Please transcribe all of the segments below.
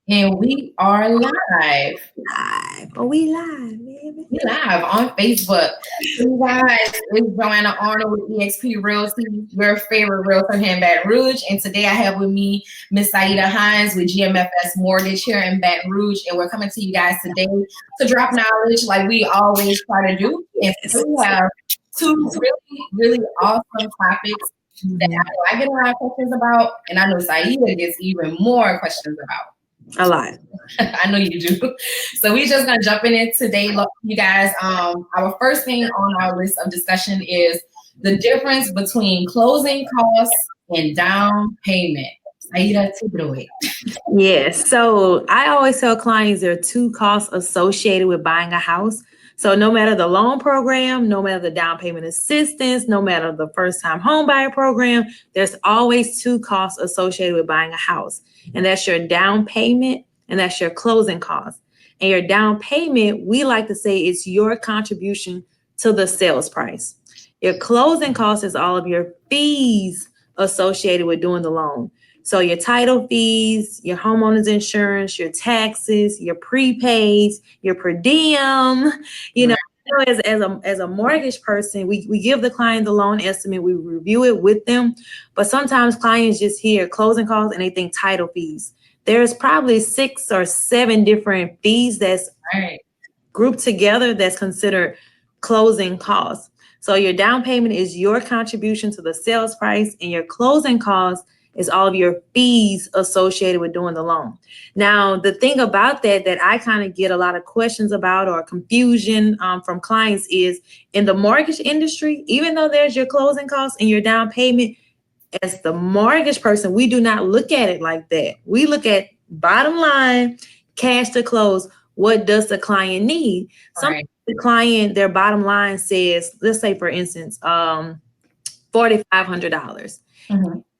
And we are live. Live. Oh, we live, baby. We live on Facebook. So you guys, it's Joanna Arnold with eXp Realty, your favorite realtor here in Baton Rouge. And today I have with me Miss Siedda Hines with GMFS Mortgage here in Baton Rouge. And we're coming to you guys today to drop knowledge like we always try to do. And today we have two really awesome topics that I get a lot of questions about. And I know Siedda gets even more questions about. A lot. I know you do. So we just gonna jump in it today, look, you guys. Our first thing on our list of discussion is the difference between closing costs and down payment. Siedda, take it away. Yes. So I always tell clients there are two costs associated with buying a house. So no matter the loan program, no matter the down payment assistance, no matter the first time home buyer program, there's always two costs associated with buying a house. And that's your down payment and that's your closing costs. And your down payment, we like to say it's your contribution to the sales price. Your closing cost is all of your fees associated with doing the loan. So your title fees, your homeowner's insurance, your taxes, your prepaids, your per diem, you know, as a mortgage person, we give the client the loan estimate, we review it with them, but sometimes clients just hear closing costs and they think title fees. There's probably 6 or 7 different fees that's grouped together that's considered closing costs. So your down payment is your contribution to the sales price, and your closing costs is all of your fees associated with doing the loan. Now, the thing about that I kind of get a lot of questions about or confusion from clients is in the mortgage industry, even though there's your closing costs and your down payment, as the mortgage person, we do not look at it like that. We look at bottom line, cash to close. What does the client need? Sometimes the client, their bottom line says, let's say for instance, $4,500.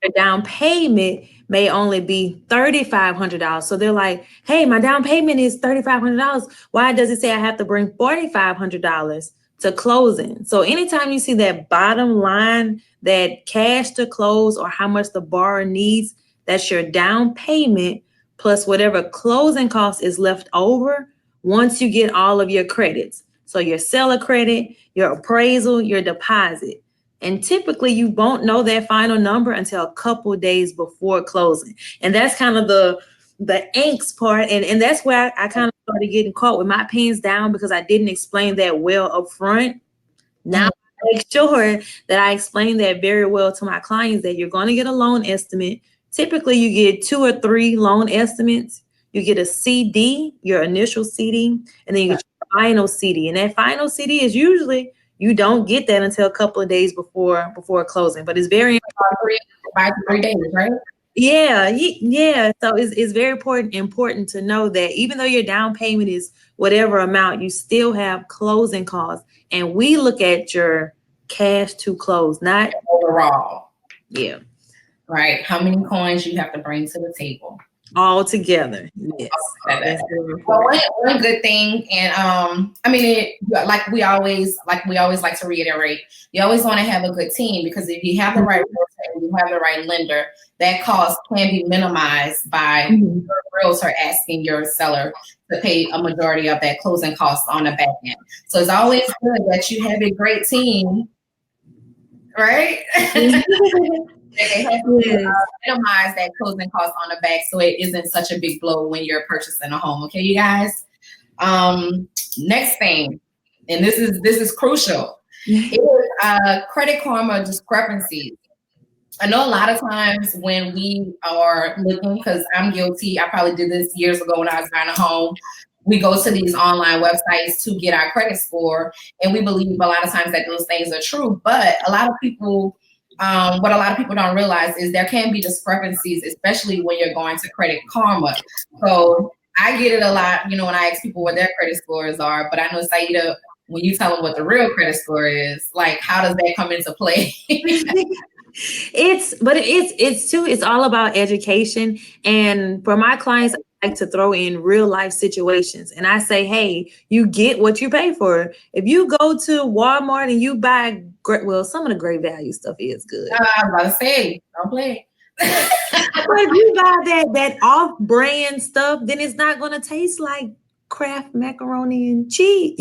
Their down payment may only be $3,500. So they're like, hey, my down payment is $3,500. Why does it say I have to bring $4,500 to closing? So anytime you see that bottom line, that cash to close or how much the borrower needs, that's your down payment plus whatever closing cost is left over once you get all of your credits. So your seller credit, your appraisal, your deposit. And typically you won't know that final number until a couple of days before closing. And that's kind of the angst part. And that's where I kind of started getting caught with my pens down because I didn't explain that well up front. Now I make sure that I explain that very well to my clients that you're going to get a loan estimate. Typically you get 2 or 3 loan estimates. You get a CD, your initial CD, and then you get your final CD. And that final CD is usually, you don't get that until a couple of days before closing, but it's very important. 5 to 3 days, right? Yeah. So it's very important to know that even though your down payment is whatever amount, you still have closing costs, and we look at your cash to close, not overall. Yeah. Right. How many coins you have to bring to the table? All together. Yes. Well, one good thing, and I mean, like we always like to reiterate, you always want to have a good team, because if you have the right realtor and you have the right lender, that cost can be minimized by your realtor asking your seller to pay a majority of that closing cost on the back end. So it's always good that you have a great team, right? They help minimize that closing cost on the back, so it isn't such a big blow when you're purchasing a home. Okay, you guys. Next thing, and this is crucial, is Credit Karma discrepancies. I know a lot of times when we are looking, because I'm guilty, I probably did this years ago when I was buying a home. We go to these online websites to get our credit score, and we believe a lot of times that those things are true, but a lot of people. What a lot of people don't realize is there can be discrepancies, especially when you're going to Credit Karma. So I get it a lot, when I ask people what their credit scores are, but I know, Siedda, when you tell them what the real credit score is, like, how does that come into play? It's all about education. And for my clients, I like to throw in real life situations. And I say, hey, you get what you pay for. If you go to Walmart and you buy, some of the great value stuff is good. I was about to say, don't play. But if you buy that off-brand stuff, then it's not going to taste like Kraft macaroni and cheese,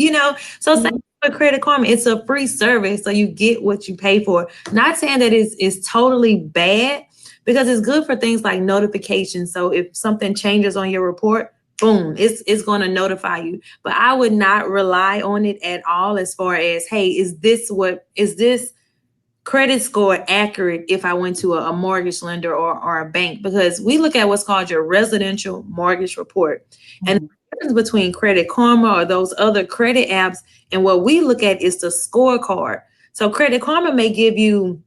So same for Credit Karma, it's a free service, so you get what you pay for. Not saying that it's totally bad, because it's good for things like notifications. So if something changes on your report, boom, it's going to notify you. But I would not rely on it at all as far as, hey, is this credit score accurate if I went to a mortgage lender or a bank? Because we look at what's called your residential mortgage report. And the difference between Credit Karma or those other credit apps and what we look at is the scorecard. So Credit Karma may give you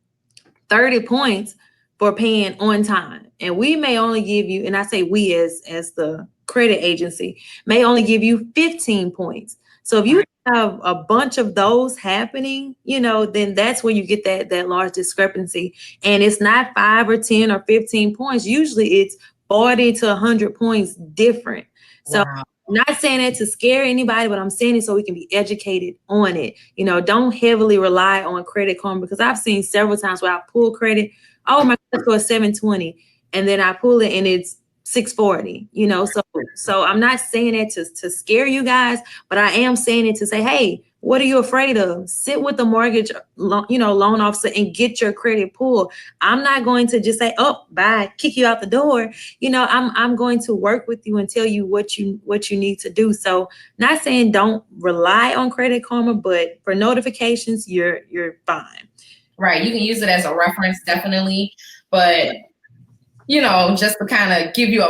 30 points for paying on time. And we may only give you, and I say we as the credit agency, may only give you 15 points. So if you have a bunch of those happening, then that's where you get that large discrepancy. And it's not 5 or 10 or 15 points. Usually it's 40 to 100 points different. So I'm not saying that to scare anybody, but I'm saying it so we can be educated on it. Don't heavily rely on Credit Karma, because I've seen several times where I pull credit. Oh, my credit score is 720, and then I pull it and it's 640. So I'm not saying it to scare you guys, but I am saying it to say, hey, what are you afraid of? Sit with the mortgage, loan officer and get your credit pulled. I'm not going to just say, oh, bye, kick you out the door. I'm going to work with you and tell you what you need to do. So not saying don't rely on Credit Karma, but for notifications, you're fine. Right. You can use it as a reference, definitely. But, just to kind of give you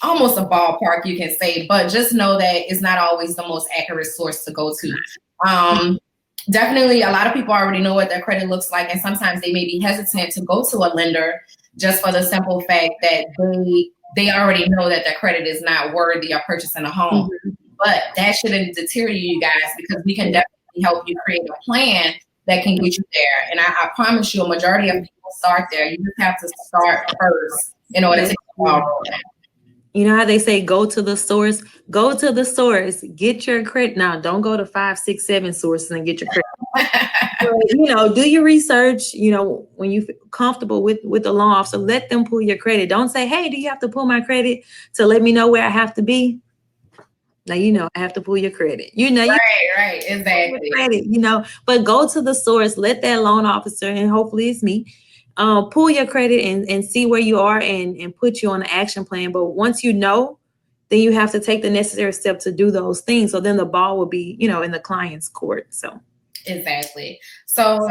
almost a ballpark, you can say, but just know that it's not always the most accurate source to go to. Definitely, a lot of people already know what their credit looks like, and sometimes they may be hesitant to go to a lender just for the simple fact that they already know that their credit is not worthy of purchasing a home. But that shouldn't deter you guys, because we can definitely help you create a plan that can get you there. And I promise you, a majority of people start there. You just have to start first in order to get the ball rolling. You know how they say, go to the source? Go to the source, get your credit. Now, don't go to 5, 6, 7 sources and get your credit. Do your research, when you feel comfortable with the loan officer, let them pull your credit. Don't say, hey, do you have to pull my credit to let me know where I have to be? Now, I have to pull your credit. Right, exactly. Credit, but go to the source, let that loan officer, and hopefully it's me, pull your credit and see where you are and put you on an action plan. But once you know, then you have to take the necessary step to do those things. So then the ball will be, in the client's court. So. Exactly. So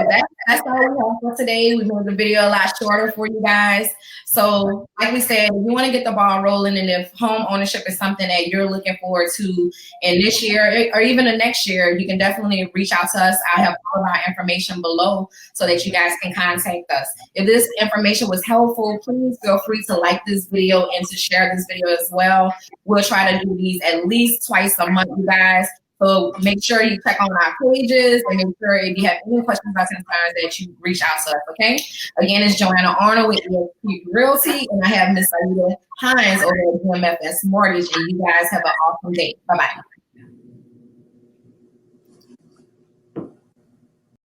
that's all we have for today. We made the video a lot shorter for you guys. So like we said, we want to get the ball rolling, and if home ownership is something that you're looking forward to in this year or even the next year, you can definitely reach out to us. I have all of our information below so that you guys can contact us. If this information was helpful, please feel free to like this video and to share this video as well. We'll try to do these at least twice a month, you guys. So make sure you check on our pages, and make sure if you have any questions or concerns that you reach out to us, okay? Again, it's Joanna Arnold with EXP Realty, and I have Miss Siedda Hines over at MFS Mortgage, and you guys have an awesome day. Bye-bye.